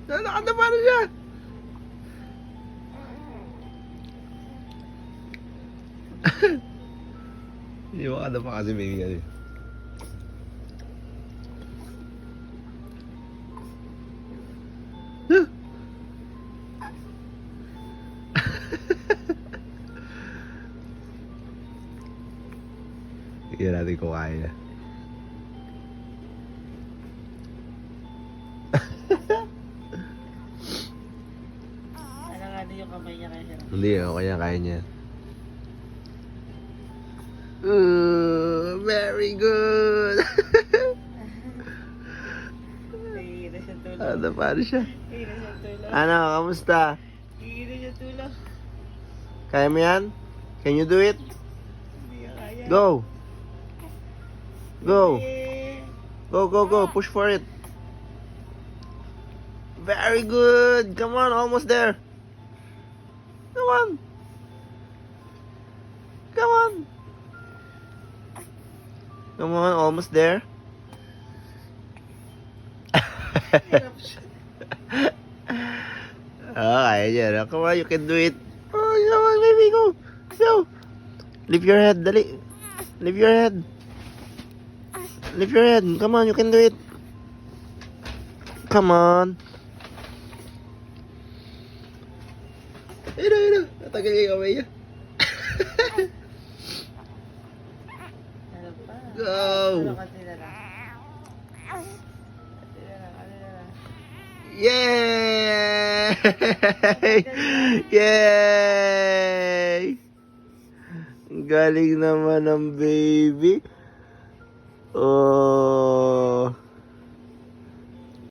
Nakadapa na siya. Hindi makadapa kasi baby kasi. Tignan natin kung kaya. Ano nga din yung kamay niya kaya? Hindi, kaya niya. Very good! Hihina siya tulog. Ano pa siya? Hihina siya tulog. Ano, kamusta? Hihina siya tulog. Kaya mo yan? Can you do it? Hindi niya kaya. Go! Go! Eh, Go! Push for it! Very good! Come on, almost there! Come on! Come on! Come on, almost there. hirap siya. Kaya niya. Come on, you can do it. Oh, come on, baby, go! Go! Lift your head, dali. Lift your head. Lift your head. Come on, you can do it. Come on. Ito. Natagal yung kamay niya. Ano pa? Go! Ano kasi na lang? Ano na lang? Yay! Yay! Galing naman ng baby. Oh.